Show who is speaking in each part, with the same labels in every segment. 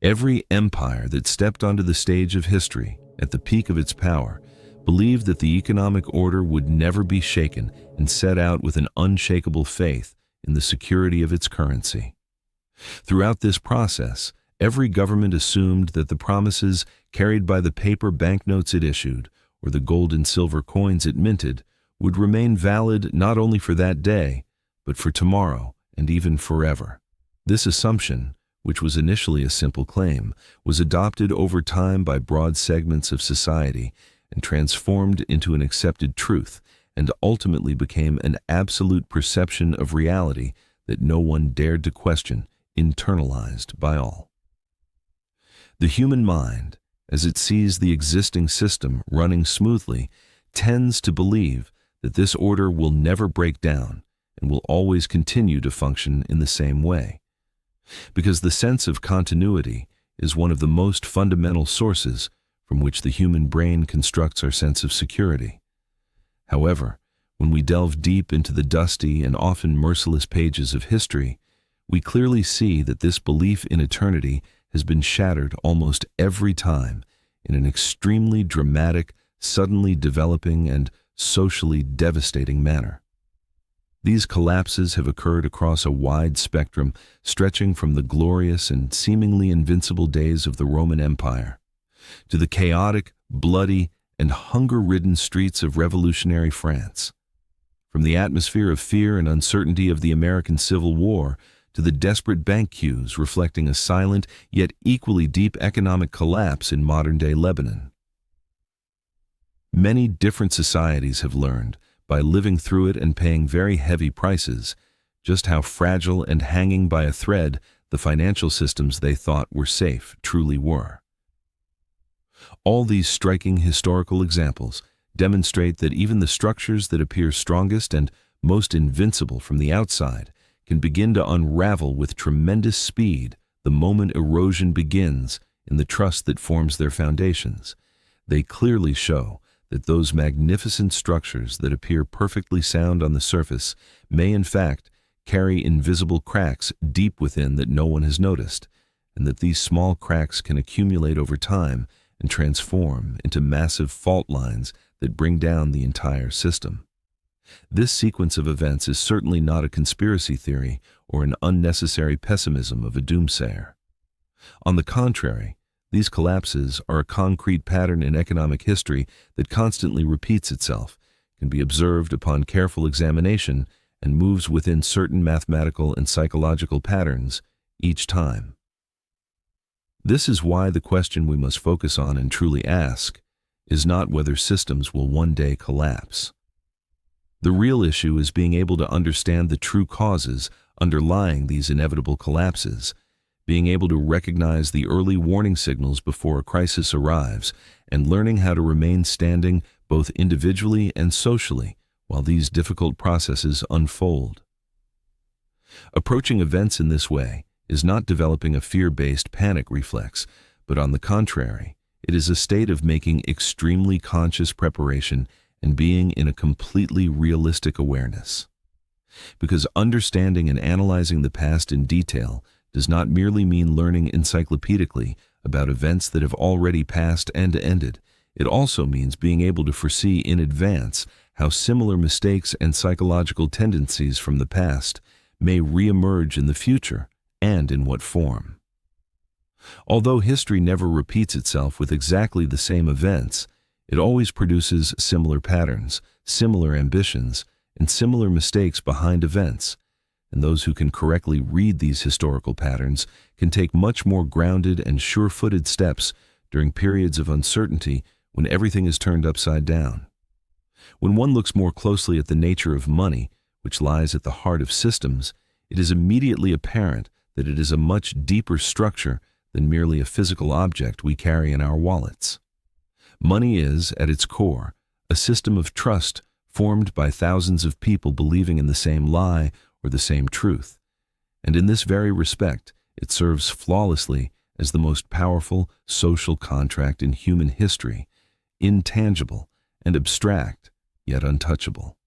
Speaker 1: Every empire that stepped onto the stage of history at the peak of its power believed that the economic order would never be shaken and set out with an unshakable faith in the security of its currency. Throughout this process, every government assumed that the promises carried by the paper banknotes it issued or the gold and silver coins it minted would remain valid not only for that day, but for tomorrow and even forever. This assumption, which was initially a simple claim, was adopted over time by broad segments of society and transformed into an accepted truth, and ultimately became an absolute perception of reality that no one dared to question, internalized by all. The human mind, as it sees the existing system running smoothly, tends to believe that this order will never break down and will always continue to function in the same way. Because the sense of continuity is one of the most fundamental sources from which the human brain constructs our sense of security. However, when we delve deep into the dusty and often merciless pages of history, we clearly see that this belief in eternity has been shattered almost every time in an extremely dramatic, suddenly developing, and socially devastating manner. These collapses have occurred across a wide spectrum, stretching from the glorious and seemingly invincible days of the Roman Empire to the chaotic, bloody, and hunger-ridden streets of revolutionary France. From the atmosphere of fear and uncertainty of the American Civil War to the desperate bank queues reflecting a silent yet equally deep economic collapse in modern-day Lebanon. Many different societies have learned, by living through it and paying very heavy prices, just how fragile and hanging by a thread the financial systems they thought were safe truly were. All these striking historical examples demonstrate that even the structures that appear strongest and most invincible from the outside can begin to unravel with tremendous speed the moment erosion begins in the trust that forms their foundations. They clearly show that those magnificent structures that appear perfectly sound on the surface may in fact carry invisible cracks deep within that no one has noticed, and that these small cracks can accumulate over time and transform into massive fault lines that bring down the entire system. This sequence of events is certainly not a conspiracy theory or an unnecessary pessimism of a doomsayer. On the contrary, these collapses are a concrete pattern in economic history that constantly repeats itself, can be observed upon careful examination, and moves within certain mathematical and psychological patterns each time. This is why the question we must focus on and truly ask is not whether systems will one day collapse. The real issue is being able to understand the true causes underlying these inevitable collapses, being able to recognize the early warning signals before a crisis arrives, and learning how to remain standing both individually and socially while these difficult processes unfold. Approaching events in this way is not developing a fear-based panic reflex, but on the contrary, it is a state of making extremely conscious preparation and being in a completely realistic awareness. Because understanding and analyzing the past in detail does not merely mean learning encyclopedically about events that have already passed and ended. It also means being able to foresee in advance how similar mistakes and psychological tendencies from the past may re-emerge in the future, and in what form. Although history never repeats itself with exactly the same events, it always produces similar patterns, similar ambitions, and similar mistakes behind events. And those who can correctly read these historical patterns can take much more grounded and sure-footed steps during periods of uncertainty when everything is turned upside down. When one looks more closely at the nature of money, which lies at the heart of systems, it is immediately apparent that it is a much deeper structure than merely a physical object we carry in our wallets. Money is, at its core, a system of trust formed by thousands of people believing in the same lie or the same truth, and in this very respect, it serves flawlessly as the most powerful social contract in human history, intangible and abstract, yet untouchable.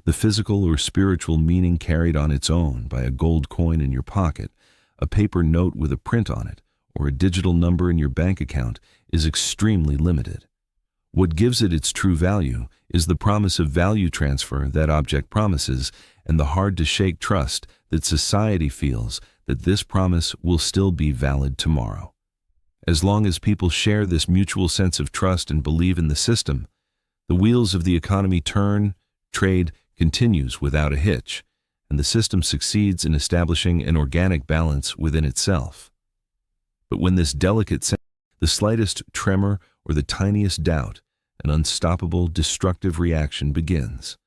Speaker 1: The physical or spiritual meaning carried on its own by a gold coin in your pocket, a paper note with a print on it, or a digital number in your bank account is extremely limited. What gives it its true value is the promise of value transfer that object promises, and the hard-to-shake trust that society feels that this promise will still be valid tomorrow. As long as people share this mutual sense of trust and believe in the system, the wheels of the economy turn, trade continues without a hitch, and the system succeeds in establishing an organic balance within itself. But when this delicate sense, the slightest tremor or the tiniest doubt, an unstoppable, destructive reaction begins.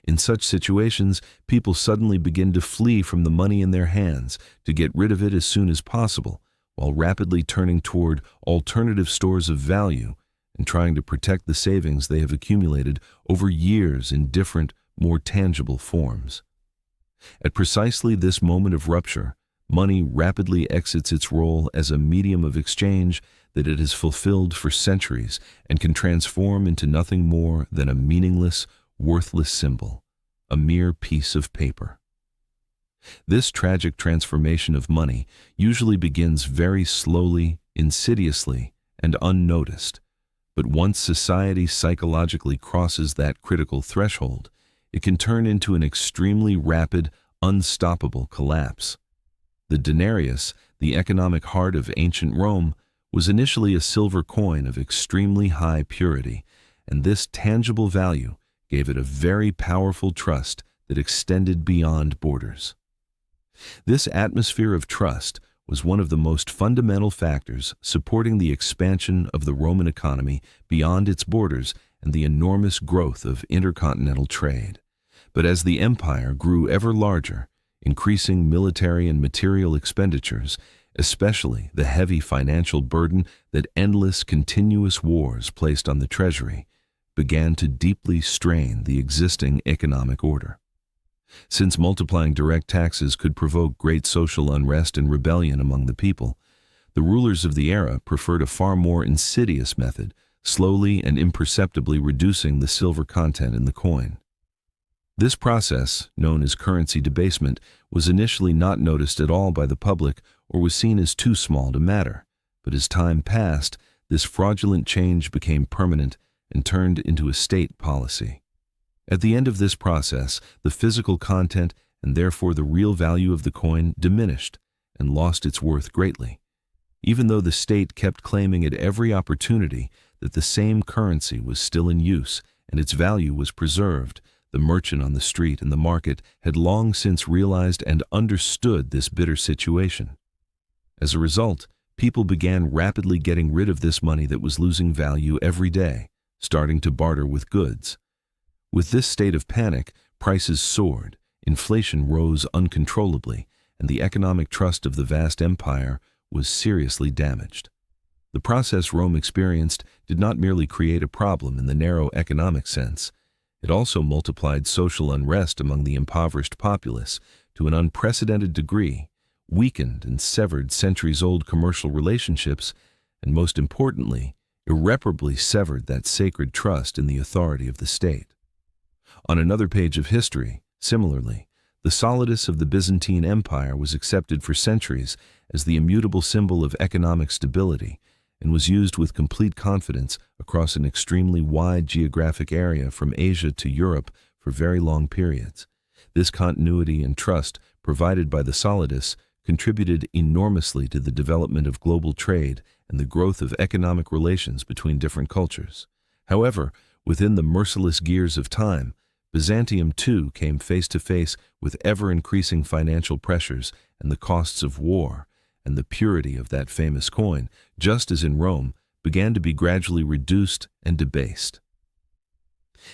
Speaker 1: In such situations, people suddenly begin to flee from the money in their hands to get rid of it as soon as possible, while rapidly turning toward alternative stores of value and trying to protect the savings they have accumulated over years in different, more tangible forms. At precisely this moment of rupture, money rapidly exits its role as a medium of exchange that it has fulfilled for centuries and can transform into nothing more than a meaningless, worthless symbol, a mere piece of paper. This tragic transformation of money usually begins very slowly, insidiously, and unnoticed. But once society psychologically crosses that critical threshold, it can turn into an extremely rapid, unstoppable collapse. The denarius, the economic heart of ancient Rome, was initially a silver coin of extremely high purity, and this tangible value gave it a very powerful trust that extended beyond borders. This atmosphere of trust was one of the most fundamental factors supporting the expansion of the Roman economy beyond its borders and the enormous growth of intercontinental trade. But as the empire grew ever larger, increasing military and material expenditures, especially the heavy financial burden that endless continuous wars placed on the treasury, began to deeply strain the existing economic order. Since multiplying direct taxes could provoke great social unrest and rebellion among the people, the rulers of the era preferred a far more insidious method, slowly and imperceptibly reducing the silver content in the coin. This process, known as currency debasement, was initially not noticed at all by the public or was seen as too small to matter, but as time passed, this fraudulent change became permanent and turned into a state policy. At the end of this process, the physical content and therefore the real value of the coin diminished and lost its worth greatly, even though the state kept claiming at every opportunity that the same currency was still in use and its value was preserved. The merchant on the street and the market had long since realized and understood this bitter situation. As a result, people began rapidly getting rid of this money that was losing value every day, starting to barter with goods. With this state of panic, prices soared, inflation rose uncontrollably, and the economic trust of the vast empire was seriously damaged. The process Rome experienced did not merely create a problem in the narrow economic sense. It also multiplied social unrest among the impoverished populace to an unprecedented degree, weakened and severed centuries-old commercial relationships, and most importantly, irreparably severed that sacred trust in the authority of the state. On another page of history, similarly, the Solidus of the Byzantine Empire was accepted for centuries as the immutable symbol of economic stability and was used with complete confidence across an extremely wide geographic area from Asia to Europe for very long periods. This continuity and trust provided by the Solidus contributed enormously to the development of global trade and the growth of economic relations between different cultures. However, within the merciless gears of time, Byzantium too came face to face with ever-increasing financial pressures and the costs of war, and the purity of that famous coin, just as in Rome, began to be gradually reduced and debased.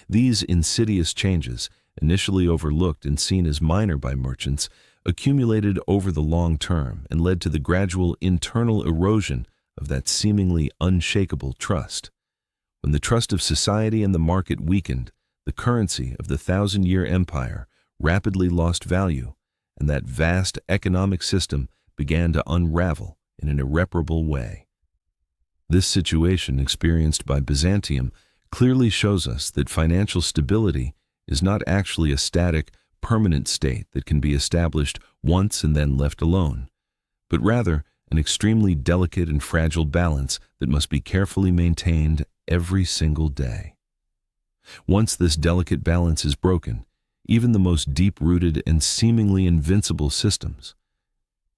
Speaker 1: These insidious changes, initially overlooked and seen as minor by merchants, accumulated over the long term and led to the gradual internal erosion of that seemingly unshakable trust. When the trust of society and the market weakened, the currency of the thousand-year empire rapidly lost value, and that vast economic system began to unravel in an irreparable way. This situation experienced by Byzantium clearly shows us that financial stability is not actually a static, permanent state that can be established once and then left alone, but rather an extremely delicate and fragile balance that must be carefully maintained every single day. Once this delicate balance is broken, even the most deep-rooted and seemingly invincible systems,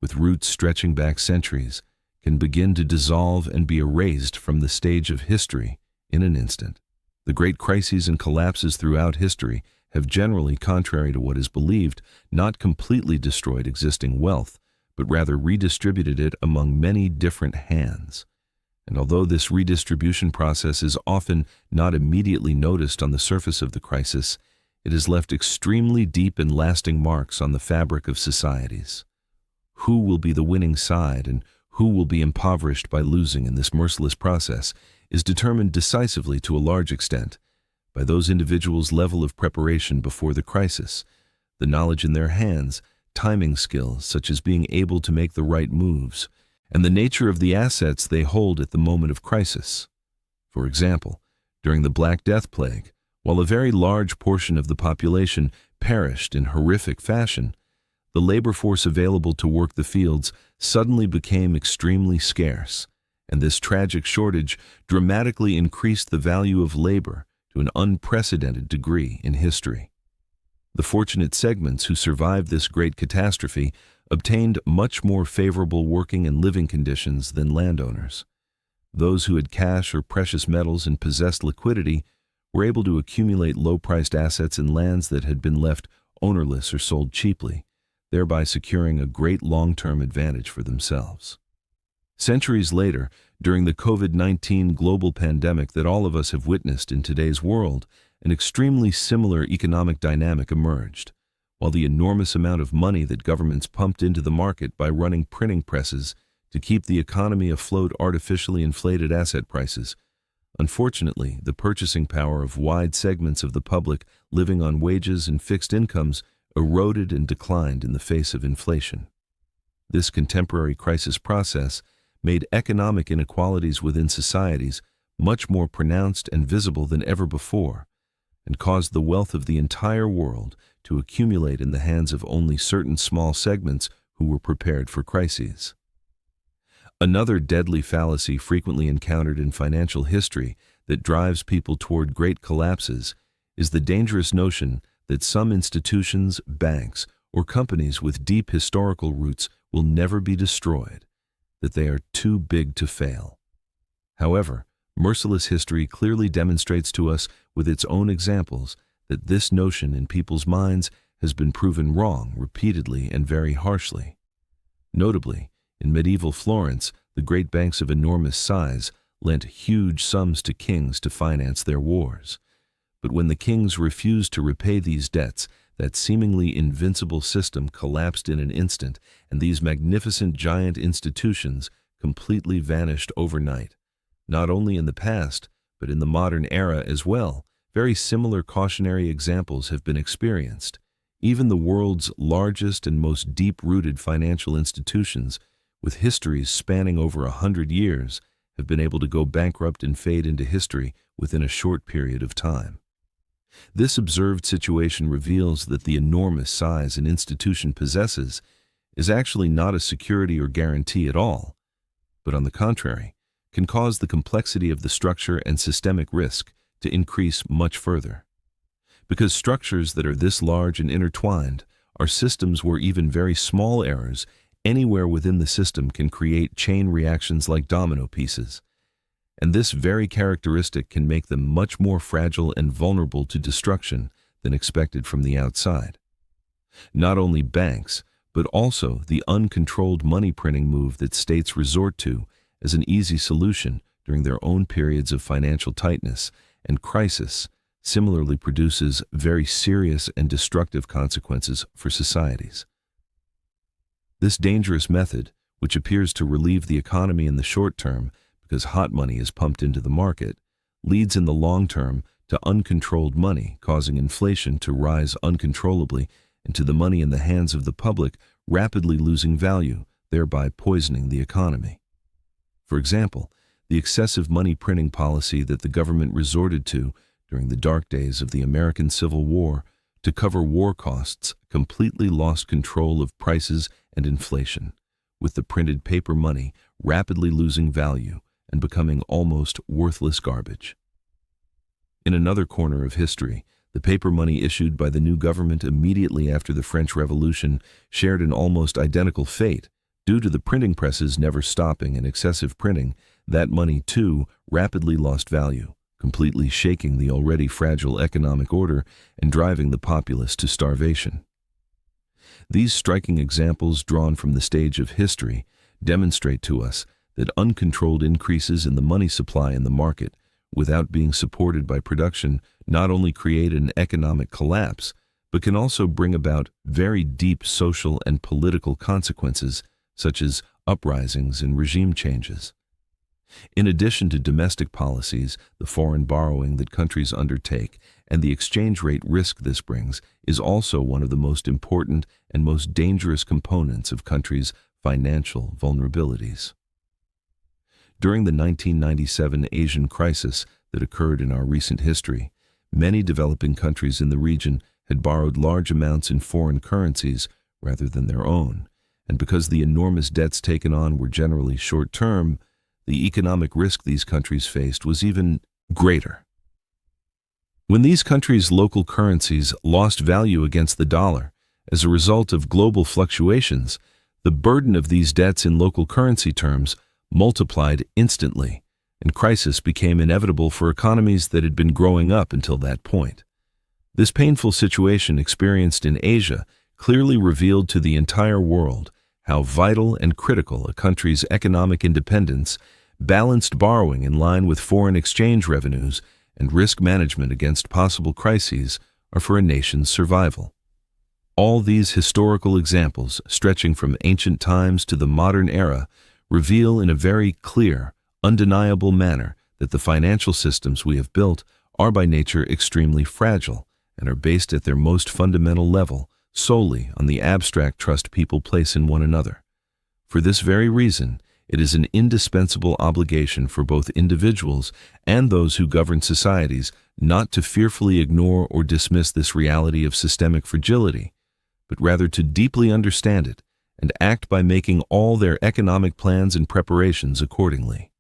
Speaker 1: with roots stretching back centuries, can begin to dissolve and be erased from the stage of history in an instant. The great crises and collapses throughout history have generally, contrary to what is believed, not completely destroyed existing wealth, but rather redistributed it among many different hands. And although this redistribution process is often not immediately noticed on the surface of the crisis, it has left extremely deep and lasting marks on the fabric of societies. Who will be the winning side and who will be impoverished by losing in this merciless process is determined decisively to a large extent by those individuals' level of preparation before the crisis, the knowledge in their hands, timing skills such as being able to make the right moves, and the nature of the assets they hold at the moment of crisis. For example, during the Black Death plague, while a very large portion of the population perished in horrific fashion, the labor force available to work the fields suddenly became extremely scarce, and this tragic shortage dramatically increased the value of labor to an unprecedented degree in history. The fortunate segments who survived this great catastrophe obtained much more favorable working and living conditions than landowners. Those who had cash or precious metals and possessed liquidity were able to accumulate low-priced assets in lands that had been left ownerless or sold cheaply, thereby securing a great long-term advantage for themselves. Centuries later, during the COVID-19 global pandemic that all of us have witnessed in today's world, an extremely similar economic dynamic emerged. While the enormous amount of money that governments pumped into the market by running printing presses to keep the economy afloat artificially inflated asset prices, unfortunately, the purchasing power of wide segments of the public living on wages and fixed incomes eroded and declined in the face of inflation. This contemporary crisis process made economic inequalities within societies much more pronounced and visible than ever before, and caused the wealth of the entire world to accumulate in the hands of only certain small segments who were prepared for crises. Another deadly fallacy frequently encountered in financial history that drives people toward great collapses is the dangerous notion that some institutions, banks, or companies with deep historical roots will never be destroyed, that they are too big to fail. However, merciless history clearly demonstrates to us with its own examples that this notion in people's minds has been proven wrong repeatedly and very harshly. Notably, in medieval Florence, the great banks of enormous size lent huge sums to kings to finance their wars. But when the kings refused to repay these debts, that seemingly invincible system collapsed in an instant, and these magnificent giant institutions completely vanished overnight. Not only in the past, but in the modern era as well, very similar cautionary examples have been experienced. Even the world's largest and most deep-rooted financial institutions, with histories spanning over 100 years, have been able to go bankrupt and fade into history within a short period of time. This observed situation reveals that the enormous size an institution possesses is actually not a security or guarantee at all, but on the contrary, can cause the complexity of the structure and systemic risk to increase much further. Because structures that are this large and intertwined are systems where even very small errors anywhere within the system can create chain reactions like domino pieces, and this very characteristic can make them much more fragile and vulnerable to destruction than expected from the outside. Not only banks, but also the uncontrolled money printing move that states resort to as an easy solution during their own periods of financial tightness and crisis similarly produces very serious and destructive consequences for societies. This dangerous method, which appears to relieve the economy in the short term because hot money is pumped into the market, leads in the long term to uncontrolled money, causing inflation to rise uncontrollably and to the money in the hands of the public rapidly losing value, thereby poisoning the economy. For example, the excessive money printing policy that the government resorted to during the dark days of the American Civil War to cover war costs completely lost control of prices and inflation, with the printed paper money rapidly losing value and becoming almost worthless garbage. In another corner of history, the paper money issued by the new government immediately after the French Revolution shared an almost identical fate. Due to the printing presses never stopping and excessive printing, that money, too, rapidly lost value, completely shaking the already fragile economic order and driving the populace to starvation. These striking examples drawn from the stage of history demonstrate to us that uncontrolled increases in the money supply in the market, without being supported by production, not only create an economic collapse, but can also bring about very deep social and political consequences, such as uprisings and regime changes. In addition to domestic policies, the foreign borrowing that countries undertake and the exchange rate risk this brings is also one of the most important and most dangerous components of countries' financial vulnerabilities. During the 1997 Asian crisis that occurred in our recent history, many developing countries in the region had borrowed large amounts in foreign currencies rather than their own, and because the enormous debts taken on were generally short-term, the economic risk these countries faced was even greater. When these countries' local currencies lost value against the dollar as a result of global fluctuations, the burden of these debts in local currency terms multiplied instantly, and crisis became inevitable for economies that had been growing up until that point. This painful situation experienced in Asia clearly revealed to the entire world how vital and critical a country's economic independence, balanced borrowing in line with foreign exchange revenues, and risk management against possible crises are for a nation's survival. All these historical examples, stretching from ancient times to the modern era, reveal in a very clear, undeniable manner that the financial systems we have built are by nature extremely fragile and are based at their most fundamental level solely on the abstract trust people place in one another. For this very reason, it is an indispensable obligation for both individuals and those who govern societies not to fearfully ignore or dismiss this reality of systemic fragility, but rather to deeply understand it and act by making all their economic plans and preparations accordingly.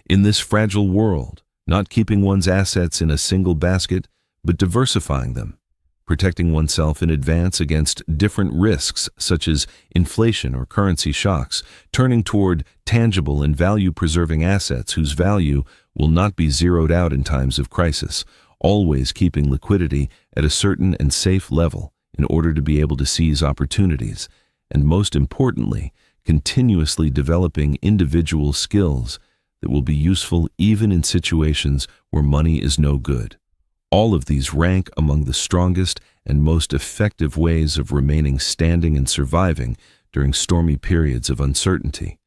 Speaker 1: In this fragile world, not keeping one's assets in a single basket, but diversifying them, protecting oneself in advance against different risks such as inflation or currency shocks, turning toward tangible and value-preserving assets whose value will not be zeroed out in times of crisis, always keeping liquidity at a certain and safe level in order to be able to seize opportunities, and most importantly, continuously developing individual skills that will be useful even in situations where money is no good. All of these rank among the strongest and most effective ways of remaining standing and surviving during stormy periods of uncertainty.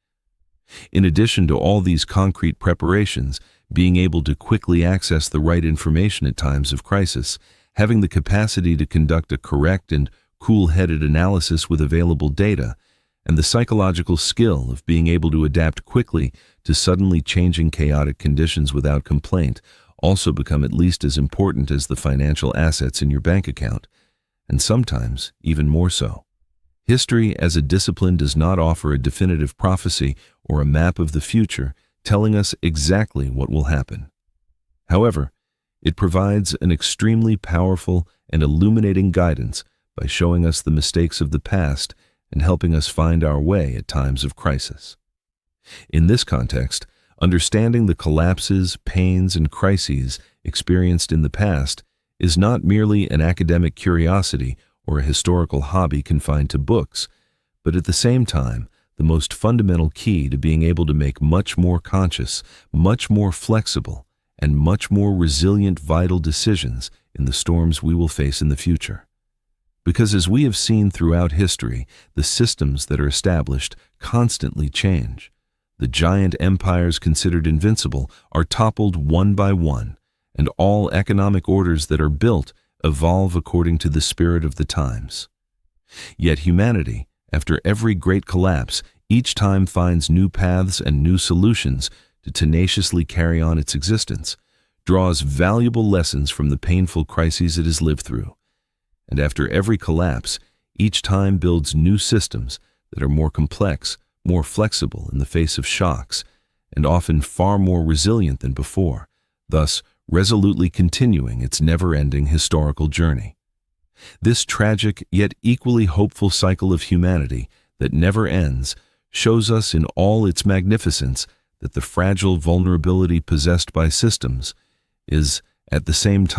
Speaker 1: In addition to all these concrete preparations, being able to quickly access the right information at times of crisis, having the capacity to conduct a correct and cool-headed analysis with available data, and the psychological skill of being able to adapt quickly to suddenly changing chaotic conditions without complaint also become at least as important as the financial assets in your bank account, and sometimes even more so. History as a discipline does not offer a definitive prophecy or a map of the future telling us exactly what will happen. However, it provides an extremely powerful and illuminating guidance by showing us the mistakes of the past and helping us find our way at times of crisis. In this context, understanding the collapses, pains, and crises experienced in the past is not merely an academic curiosity or a historical hobby confined to books, but at the same time, the most fundamental key to being able to make much more conscious, much more flexible, and much more resilient vital decisions in the storms we will face in the future. Because as we have seen throughout history, the systems that are established constantly change. The giant empires considered invincible are toppled one by one, and all economic orders that are built evolve according to the spirit of the times. Yet humanity, after every great collapse, each time finds new paths and new solutions to tenaciously carry on its existence, draws valuable lessons from the painful crises it has lived through, and after every collapse, each time builds new systems that are more complex, more flexible in the face of shocks, and often far more resilient than before, thus resolutely continuing its never-ending historical journey. This tragic yet equally hopeful cycle of humanity that never ends shows us in all its magnificence that the fragile vulnerability possessed by systems is, at the same time,